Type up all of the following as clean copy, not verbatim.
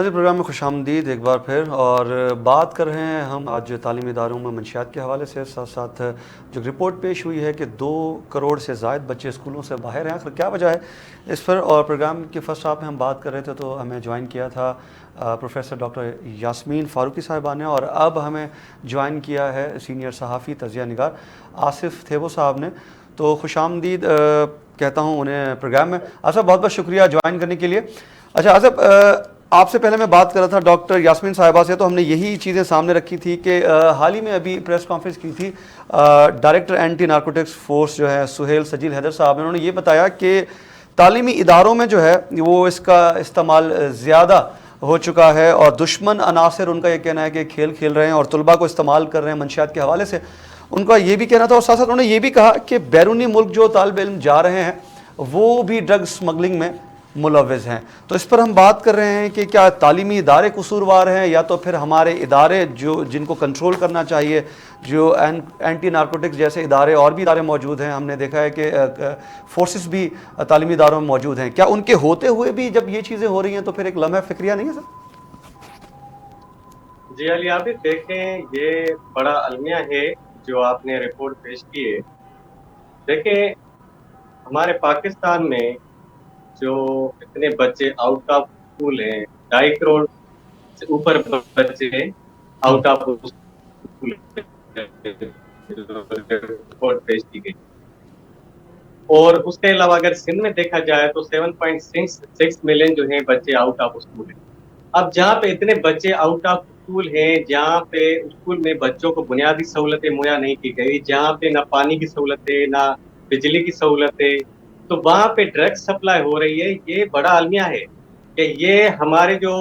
ناظرین پروگرام میں خوش آمدید ایک بار پھر، اور بات کر رہے ہیں ہم آج تعلیمی اداروں میں منشیات کے حوالے سے، ساتھ ساتھ جو رپورٹ پیش ہوئی ہے کہ 2 کروڑ سے زائد بچے اسکولوں سے باہر ہیں، آخر کیا وجہ ہے اس پر. اور پروگرام کے فرسٹ ہاف میں ہم بات کر رہے تھے تو ہمیں جوائن کیا تھا پروفیسر ڈاکٹر یاسمین فاروقی صاحبہ نے، اور اب ہمیں جوائن کیا ہے سینئر صحافی تجزیہ نگار آصف تھیبو صاحب نے. تو خوش آمدید کہتا ہوں انہیں پروگرام میں. آصف بہت بہت شکریہ جوائن کرنے کے لیے. اچھا آصف، آپ سے پہلے میں بات کر رہا تھا ڈاکٹر یاسمین صاحبہ سے، تو ہم نے یہی چیزیں سامنے رکھی تھی کہ حال ہی میں ابھی پریس کانفرنس کی تھی ڈائریکٹر اینٹی نارکوٹکس فورس جو ہے سہیل سجیل حیدر صاحب نے. انہوں نے یہ بتایا کہ تعلیمی اداروں میں جو ہے وہ اس کا استعمال زیادہ ہو چکا ہے، اور دشمن عناصر ان کا یہ کہنا ہے کہ کھیل کھیل رہے ہیں اور طلباء کو استعمال کر رہے ہیں منشیات کے حوالے سے. ان کا یہ بھی کہنا تھا، اور ساتھ ساتھ انہوں نے یہ بھی کہا کہ بیرونی ملک جو طالب علم جا رہے ہیں وہ بھی ڈرگ سمگلنگ میں ملوث ہیں. تو اس پر ہم بات کر رہے ہیں کہ کیا تعلیمی ادارے قصوروار ہیں، یا تو پھر ہمارے ادارے جن کو کنٹرول کرنا چاہیے، جو اینٹی نارکوٹکس جیسے ادارے اور بھی ادارے موجود ہیں. ہم نے دیکھا ہے کہ فورسز بھی تعلیمی اداروں میں موجود ہیں. کیا ان کے ہوتے ہوئے بھی جب یہ چیزیں ہو رہی ہیں تو پھر ایک لمحہ فکریہ نہیں ہے سر؟ جی علی عابد، دیکھیں یہ بڑا المیہ ہے جو آپ نے رپورٹ پیش کی ہے. دیکھیں ہمارے پاکستان میں جو اتنے بچے آؤٹ آف اسکول ہیں، 2.5 کروڑ سے اوپر بچے آؤٹ آف اسکول رپورٹ پیش کی گئی. اور اس کے علاوہ اگر سندھ میں دیکھا جائے تو 7.6 ملین جو ہیں بچے آؤٹ آف اسکول ہیں. اب جہاں پہ اتنے بچے آؤٹ آف اسکول ہیں، جہاں پہ اسکول میں بچوں کو بنیادی سہولتیں مہیا نہیں کی گئی، جہاں پہ نہ پانی کی سہولت ہے نہ بجلی کی سہولت ہے، تو وہاں پہ ڈرگ سپلائی ہو رہی ہے. یہ بڑا المیہ ہے کہ یہ ہمارے جو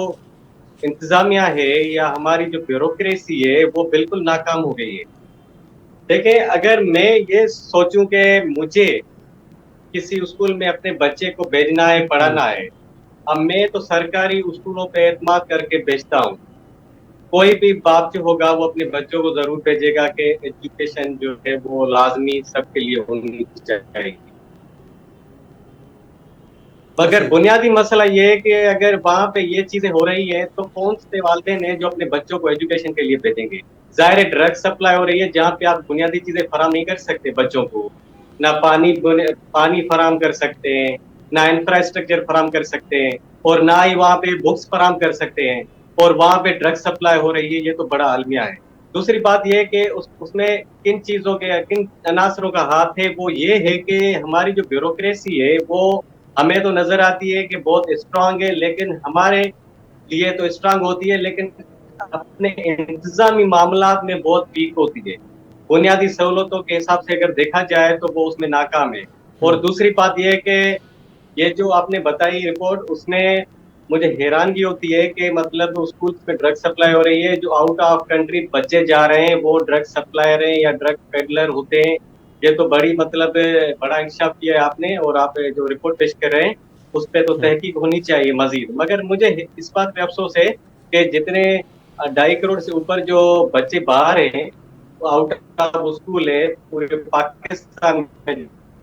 انتظامیہ ہے یا ہماری جو بیوروکریسی ہے وہ بالکل ناکام ہو گئی ہے. دیکھیں اگر میں یہ سوچوں کہ مجھے کسی اسکول میں اپنے بچے کو بھیجنا ہے، پڑھانا ہے، اب میں تو سرکاری اسکولوں پہ اعتماد کر کے بھیجتا ہوں. کوئی بھی باپ جو ہوگا وہ اپنے بچوں کو ضرور بھیجے گا کہ ایجوکیشن جو ہے وہ لازمی سب کے لیے ہونی چاہیے. مگر بنیادی مسئلہ یہ ہے کہ اگر وہاں پہ یہ چیزیں ہو رہی ہیں تو کون سے والدین ہیں جو اپنے بچوں کو ایجوکیشن کے لیے بھیجیں گے؟ ظاہر ڈرگ سپلائی ہو رہی ہے جہاں پہ آپ بنیادی چیزیں فراہم نہیں کر سکتے بچوں کو، نہ پانی فراہم کر سکتے ہیں، نہ انفراسٹرکچر فراہم کر سکتے ہیں، اور نہ ہی وہاں پہ بکس فراہم کر سکتے ہیں، اور وہاں پہ ڈرگ سپلائی ہو رہی ہے. یہ تو بڑا المیہ ہے. دوسری بات یہ ہے کہ اس میں کن چیزوں کے کن عناصروں کا ہاتھ ہے. وہ یہ ہے کہ ہماری جو بیوروکریسی ہے وہ ہمیں تو نظر آتی ہے کہ بہت اسٹرانگ ہے، لیکن ہمارے لیے تو اسٹرانگ ہوتی ہے لیکن اپنے انتظامی معاملات میں بہت ویک ہوتی ہے. بنیادی سہولتوں کے حساب سے اگر دیکھا جائے تو وہ اس میں ناکام ہے. اور دوسری بات یہ ہے کہ یہ جو آپ نے بتائی رپورٹ، اس میں مجھے حیرانگی ہوتی ہے کہ مطلب اسکول میں ڈرگ سپلائی ہو رہی ہے، جو آؤٹ آف کنٹری بچے جا رہے ہیں وہ ڈرگ سپلائر ہیں یا ڈرگ پیڈلر ہوتے ہیں. یہ تو بڑی مطلب بڑا انکشاف کیا ہے آپ نے، اور آپ جو رپورٹ پیش کر رہے ہیں اس پہ تو تحقیق ہونی چاہیے مزید. مگر مجھے اس بات پہ افسوس ہے کہ جتنے 2.5 کروڑ سے اوپر جو بچے باہر ہیں آؤٹ آف اسکول ہے پورے پاکستان میں،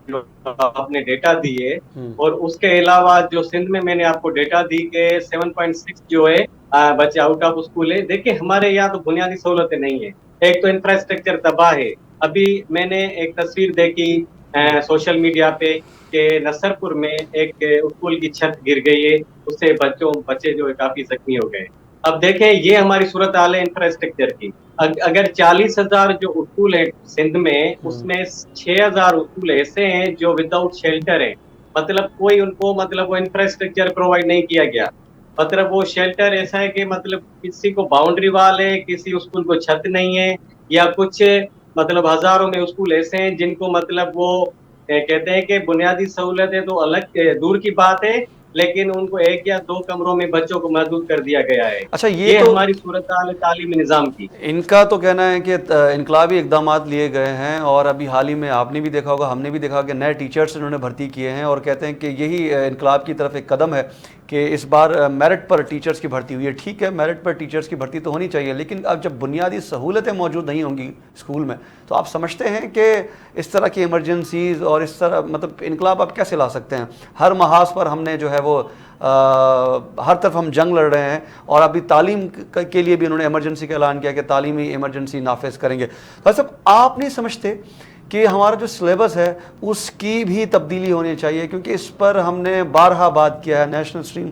جو آپ نے ڈیٹا دی ہے، اور اس کے علاوہ جو سندھ میں نے آپ کو ڈیٹا دی کہ 7.6 جو ہے بچے آؤٹ آف اسکول ہے. دیکھیں ہمارے یہاں تو بنیادی سہولتیں نہیں ہیں. ایک تو انفراسٹرکچر تباہ ہے. ابھی میں نے ایک تصویر دیکھی سوشل میڈیا پہ کہ نصرپور میں ایک اسکول کی چھت گر گئی ہے، اس سے بچے جو ہے کافی زخمی ہو گئے. اب دیکھیں یہ ہماری صورتحال ہے انفراسٹرکچر کی. اگر 40,000 جو اسکول ہیں سندھ میں، اس میں 6,000 اسکول ایسے ہیں جو وداؤٹ شیلٹر ہیں. مطلب کوئی ان کو وہ انفراسٹرکچر پرووائڈ نہیں کیا گیا. مطلب وہ شیلٹر ایسا ہے کہ مطلب کسی کو باؤنڈری وال ہے، کسی اسکول کو چھت نہیں ہے، یا کچھ ہزاروں میں اسکول ایسے ہیں جن کو وہ کہتے ہیں کہ بنیادی سہولتیں تو الگ دور کی بات ہے، لیکن ان کو 1 یا 2 کمروں میں بچوں کو محدود کر دیا گیا ہے. اچھا، یہ ہماری صورتحال ہے تعلیمی نظام کی. ان کا تو کہنا ہے کہ انقلابی اقدامات لیے گئے ہیں، اور ابھی حال ہی میں آپ نے بھی دیکھا ہوگا، ہم نے بھی دیکھا کہ نئے ٹیچرز انہوں نے بھرتی کیے ہیں، اور کہتے ہیں کہ یہی انقلاب کی طرف ایک قدم ہے کہ اس بار میرٹ پر ٹیچرز کی بھرتی ہوئی ہے. ٹھیک ہے, میرٹ پر ٹیچرز کی بھرتی تو ہونی چاہیے, لیکن اب جب بنیادی سہولتیں موجود نہیں ہوں گی اسکول میں, تو آپ سمجھتے ہیں کہ اس طرح کی ایمرجنسیز اور اس طرح مطلب انقلاب آپ کیسے لا سکتے ہیں؟ ہر محاذ پر ہم نے جو ہے وہ ہر طرف ہم جنگ لڑ رہے ہیں, اور ابھی تعلیم کے لیے بھی انہوں نے ایمرجنسی کا اعلان کیا کہ تعلیمی ایمرجنسی نافذ کریں گے. صاحب آپ نہیں سمجھتے کہ ہمارا جو سلیبس ہے اس کی بھی تبدیلی ہونی چاہیے؟ کیونکہ اس پر ہم نے بارہا بات کیا ہے, نیشنل اسٹریم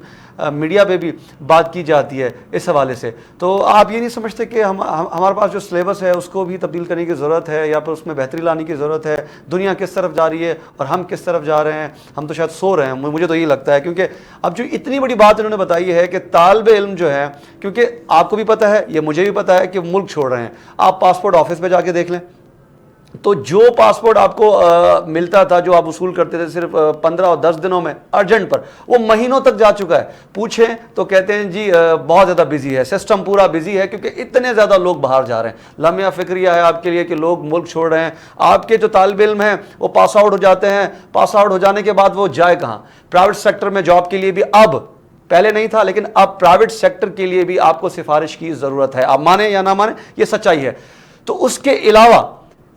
میڈیا پہ بھی بات کی جاتی ہے اس حوالے سے. تو آپ یہ نہیں سمجھتے کہ ہمارے پاس جو سلیبس ہے اس کو بھی تبدیل کرنے کی ضرورت ہے, یا پھر اس میں بہتری لانے کی ضرورت ہے؟ دنیا کس طرف جا رہی ہے اور ہم کس طرف جا رہے ہیں, ہم تو شاید سو رہے ہیں, مجھے تو یہی لگتا ہے. کیونکہ اب جو اتنی بڑی بات انہوں نے بتائی ہے کہ طالب علم جو ہے, کیونکہ آپ کو بھی پتہ ہے, یہ مجھے بھی پتہ ہے کہ ملک چھوڑ رہے ہیں. آپ پاسپورٹ آفس پہ جا کے دیکھ لیں, تو جو پاسپورٹ آپ کو ملتا تھا, جو آپ وصول کرتے تھے صرف 15 اور 10 دنوں میں ارجنٹ پر, وہ مہینوں تک جا چکا ہے. پوچھیں تو کہتے ہیں جی بہت زیادہ بزی ہے, سسٹم پورا بزی ہے, کیونکہ اتنے زیادہ لوگ باہر جا رہے ہیں. لمحہ فکریہ ہے آپ کے لیے کہ لوگ ملک چھوڑ رہے ہیں. آپ کے جو طالب علم ہیں وہ پاس آؤٹ ہو جاتے ہیں, پاس آؤٹ ہو جانے کے بعد وہ جائے کہاں؟ پرائیویٹ سیکٹر میں جاب کے لیے بھی اب, پہلے نہیں تھا لیکن اب پرائیویٹ سیکٹر کے لیے بھی آپ کو سفارش کی ضرورت ہے. آپ مانیں یا نہ مانیں, یہ سچائی ہے. تو اس کے علاوہ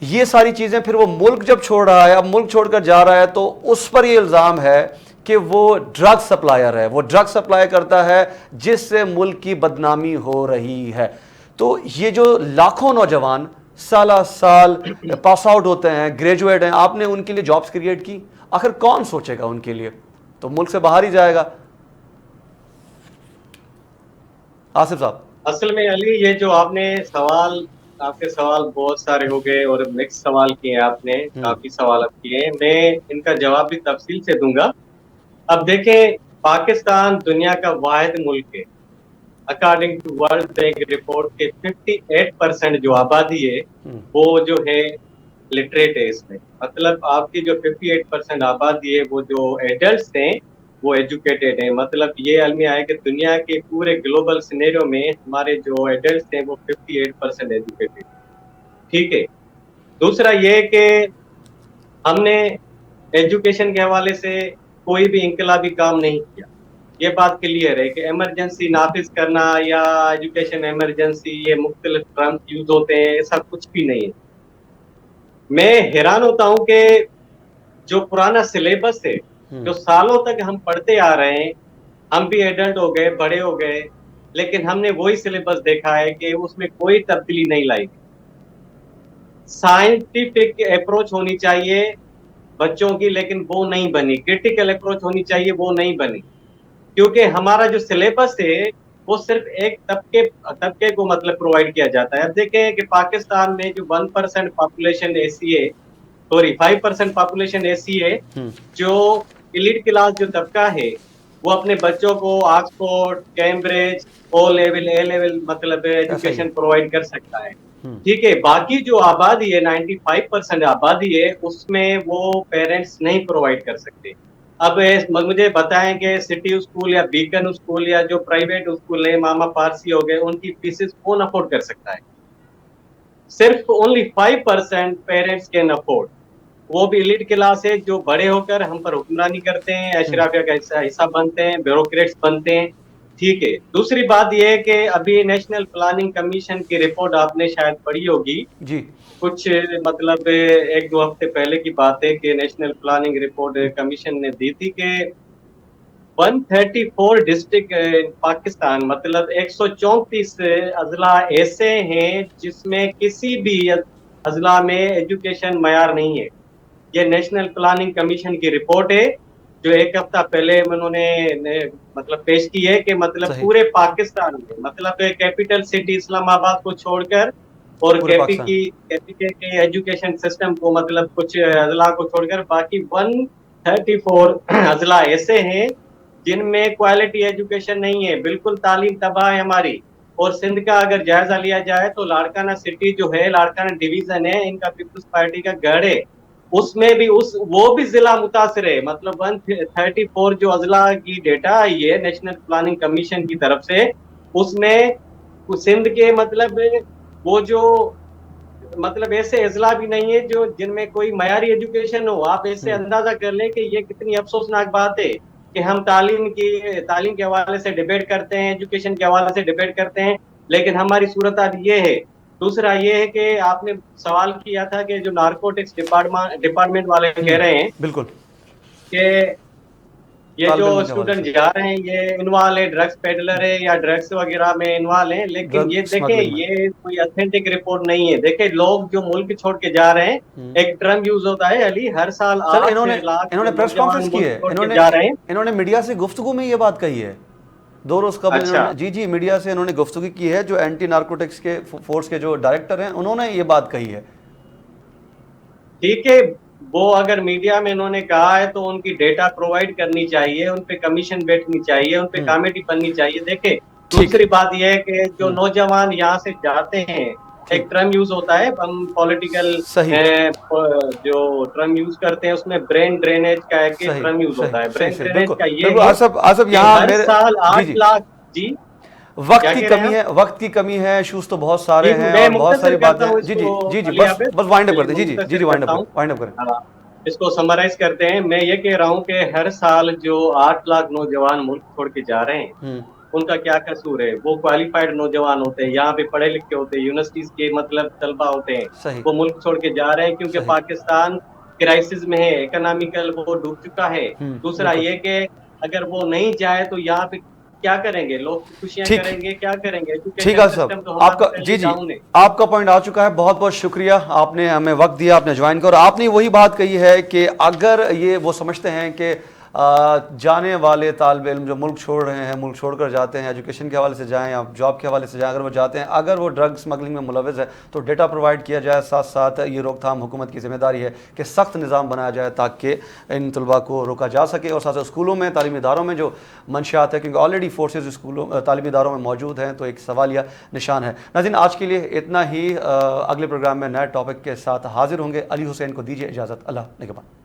یہ ساری چیزیں پھر وہ ملک جب چھوڑ رہا ہے, اب ملک چھوڑ کر جا رہا ہے, تو اس پر یہ الزام ہے کہ وہ ڈرگ سپلائر ہے, وہ ڈرگ سپلائی کرتا ہے جس سے ملک کی بدنامی ہو رہی ہے. تو یہ جو لاکھوں نوجوان سالہ سال پاس آؤٹ ہوتے ہیں, گریجویٹ ہیں, آپ نے ان کے لیے جابز کریٹ کی, آخر کون سوچے گا ان کے لیے؟ تو ملک سے باہر ہی جائے گا. آصف صاحب, اصل میں علی یہ جو آپ نے سوال, آپ کے سوال بہت سارے ہو گئے اور مکس سوال کیے ہیں, آپ نے کافی سوالات کیے ہیں, میں ان کا جواب بھی تفصیل سے دوں گا. اب دیکھیں, پاکستان دنیا کا واحد ملک ہے according to world bank report کے 58% جو آبادی ہے وہ جو ہے لٹریٹ ہے. اس میں مطلب آپ کی جو 58% آبادی ہے وہ جو ایڈلٹس ہیں وہ ایجوکیٹڈ ہیں. مطلب یہ المیہ ہے کہ دنیا کے پورے گلوبل سینیریو میں ہمارے جو ایڈلٹس ہیں وہ 58% ایجوکیٹڈ. ٹھیک ہے. دوسرا یہ کہ ہم نے ایجوکیشن کے حوالے سے کوئی بھی انقلابی کام نہیں کیا, یہ بات کلیئر ہے کہ ایمرجنسی نافذ کرنا یا ایجوکیشن ایمرجنسی, یہ مختلف ٹرمز یوز ہوتے ہیں, ایسا کچھ بھی نہیں ہے. میں حیران ہوتا ہوں کہ جو پرانا سلیبس ہے, جو سالوں تک ہم پڑھتے آ رہے ہیں, ہم بھی ایڈلٹ ہو گئے, بڑے ہو گئے, لیکن ہم نے وہی سلیبس دیکھا ہے کہ اس میں کوئی تبدیلی نہیں لائی. سائنٹیفک اپروچ ہونی چاہیے بچوں کی, لیکن وہ نہیں بنی. کرٹیکل اپروچ ہونی چاہیے, وہ نہیں بنی. کیونکہ ہمارا جو سلیبس ہے وہ صرف ایک طبقے کو مطلب پرووائڈ کیا جاتا ہے. اب دیکھیں کہ پاکستان میں جو 1% پاپولیشن ایسی ہے, سوری 5% پاپولیشن ایسی ہے جو ایلیٹ کلاس جو طبقہ ہے وہ اپنے بچوں کو آکسفورڈ, کیمبرج, او لیول, اے لیول مطلب ایجوکیشن پرووائڈ کر سکتا ہے. ٹھیک ہے. باقی جو آبادی ہے 95% آبادی ہے, اس میں وہ پیرنٹس نہیں پرووائڈ کر سکتے. اب مجھے بتائیں کہ سٹی اسکول یا بیکن اسکول یا جو پرائیویٹ اسکول ہیں, ماما پارسی ہو گئے, ان کی فیسز کون افورڈ کر سکتا ہے؟ صرف اونلی 5% پیرنٹس کین افورڈ. وہ بھی ایلیٹ کلاس ہے جو بڑے ہو کر ہم پر حکمرانی کرتے ہیں, اشرافیہ کا حصہ بنتے ہیں, بیوروکریٹس بنتے ہیں. ٹھیک ہے. دوسری بات یہ ہے کہ ابھی نیشنل پلاننگ کمیشن کی رپورٹ آپ نے شاید پڑھی ہوگی, جی, کچھ مطلب 1-2 ہفتے پہلے کی بات ہے کہ نیشنل پلاننگ رپورٹ کمیشن نے دی تھی کہ 134 ڈسٹرکٹ پاکستان, مطلب 134 اضلاع ایسے ہیں جس میں کسی بھی اضلاع میں ایجوکیشن معیار نہیں ہے. یہ نیشنل پلاننگ کمیشن کی رپورٹ ہے جو 1 ہفتہ پہلے انہوں نے مطلب پیش کی ہے کہ مطلب پورے پاکستان میں, مطلب کیپٹل سٹی اسلام آباد کو چھوڑ کر اور کیپی کے ایجوکیشن سسٹم کو مطلب کچھ اضلاع کو چھوڑ کر باقی 134 اضلاع ایسے ہیں جن میں کوالٹی ایجوکیشن نہیں ہے. بالکل تعلیم تباہ ہے ہماری. اور سندھ کا اگر جائزہ لیا جائے تو لاڑکانہ سٹی جو ہے, لاڑکانہ ڈویژن ہے, ان کا پیپلز پارٹی کا گڑھ ہے, اس میں بھی وہ بھی ضلع متاثر ہے. مطلب 134 جو اضلاع کی ڈیٹا آئی ہے نیشنل پلاننگ کمیشن کی طرف سے, اس میں سندھ کے مطلب وہ جو مطلب ایسے اضلاع بھی نہیں ہے جن میں کوئی معیاری ایجوکیشن ہو. آپ ایسے اندازہ کر لیں کہ یہ کتنی افسوسناک بات ہے کہ ہم تعلیم کے حوالے سے ڈیبیٹ کرتے ہیں، ایجوکیشن کے حوالے سے ڈیبیٹ کرتے ہیں، لیکن ہماری صورتحال یہ ہے. دوسرا یہ ہے کہ آپ نے سوال کیا تھا کہ جو نارکوٹکس ڈپارٹمنٹ والے کہہ رہے ہیں بالکل. کہ یہ جو طالب علم کے حوالے اسٹوڈنٹ سے جا رہے ہیں یہ انوالو ہے، ڈرگس پیڈلر ہے یا ڈرگس وغیرہ میں انوالو ہیں، لیکن ڈرگ یہ دیکھیں اسمگلنگ میں. یہ کوئی اتھینٹک رپورٹ نہیں ہے. دیکھیں لوگ جو ملک چھوڑ کے جا رہے ہیں، ایک ٹرم یوز ہوتا ہے علی، ہر سال سر 8 لاکھ انہوں نے پریس نوجوان کانفرنس کی ملک ہے، چھوڑ کے جا رہے ہیں. انہوں نے میڈیا سے گفتگو میں یہ بات کہی ہے 2 روز قبل. انہوں اچھا نے جی میڈیا سے انہوں نے گفتگو کی ہے، جو اینٹی نارکوٹکس کے فورس کے جو ڈائریکٹر ہیں انہوں نے یہ بات کہی ہے. ٹھیک ہے، وہ اگر میڈیا میں انہوں نے کہا ہے تو ان کی ڈیٹا پرووائڈ کرنی چاہیے، ان پہ کمیشن بیٹھنی چاہیے، ان پہ کامیڈی بننی چاہیے. دیکھیں ٹھیک دوسری بات یہ ہے کہ جو نوجوان یہاں سے جاتے ہیں، ٹھیک ایک ٹرم یوز ہوتا ہے، ہم پولیٹیکل صحیح جو ٹرم یوز کرتے ہیں اس میں برین ڈرینیج کا ایک صحیح ٹرم یوز صحیح ہوتا ہے. صحیح برین صحیح ڈرینیج بالکل کا یہ بالکل. ہے آصف کہ یہاں ہر میرے سال جی 8 لاکھ جی وقت کیا کی کہہ رہے ہیں کمی آپ؟ ہے، وقت کی کمی ہے، ایشوز تو بہت جی سارے ہیں میں اور بہت مختصر ساری کرتا باتیں. ہوں اس جی کو جی جی جی علی بس عابد، بس وائنڈ اپ چلیے کر دیں. میں جی جی جی مختصر جی وائنڈ کرتا اپ کریں، ہوں. وائنڈ اپ کریں. ہاں، اس کو سمرائز کرتے ہیں. میں یہ کہہ رہا ہوں کہ ہر سال جو 8 لاکھ نوجوان ملک چھوڑ کے جا رہے ہیں ان کا کیا قصور ہے؟ وہ کوالیفائڈ نوجوان ہوتے ہیں، یہاں پہ پڑھے لکھے ہوتے ہیں، یونیورسٹیز کے مطلب طلبہ ہوتے ہیں، صحیح وہ ملک چھوڑ کے جا رہے ہیں کیونکہ صحیح پاکستان کرائسس میں ہے، اکنامیکل وہ ڈوب چکا ہے. دوسرا بالکل یہ کہ اگر وہ نہیں جائے تو یہاں پہ کیا کریں گے؟ لوگ خوشیاں ٹھیک. کریں گے، کیا کریں گے؟ ٹھیک ایجوکیشن ہے صاحب، سسٹم تو آپ ہمارا کا پہلے جی ہی جی ڈاؤن ہے. آپ کا پوائنٹ آ چکا ہے. بہت بہت شکریہ، آپ نے ہمیں وقت دیا، آپ نے جوائن کیا، اور آپ نے وہی بات کہی ہے کہ اگر یہ وہ سمجھتے ہیں کہ جانے والے طالب علم جو ملک چھوڑ رہے ہیں، ملک چھوڑ کر جاتے ہیں، ایجوکیشن کے حوالے سے جائیں یا جاب کے حوالے سے جائیں، اگر وہ جاتے ہیں، اگر وہ ڈرگ اسمگلنگ میں ملوث ہے تو ڈیٹا پرووائڈ کیا جائے. ساتھ ساتھ یہ روک تھام حکومت کی ذمہ داری ہے کہ سخت نظام بنایا جائے تاکہ ان طلباء کو روکا جا سکے. اور ساتھ ساتھ اسکولوں میں، تعلیمی اداروں میں جو منشیات ہے، کیونکہ آلریڈی فورسز اسکولوں تعلیمی اداروں میں موجود ہیں، تو ایک سوالیہ نشان ہے. ناظرین آج کے لیے اتنا ہی. اگلے پروگرام میں نئے ٹاپک کے ساتھ حاضر ہوں گے. علی حسین کو دیجیے اجازت. اللہ نگہبان.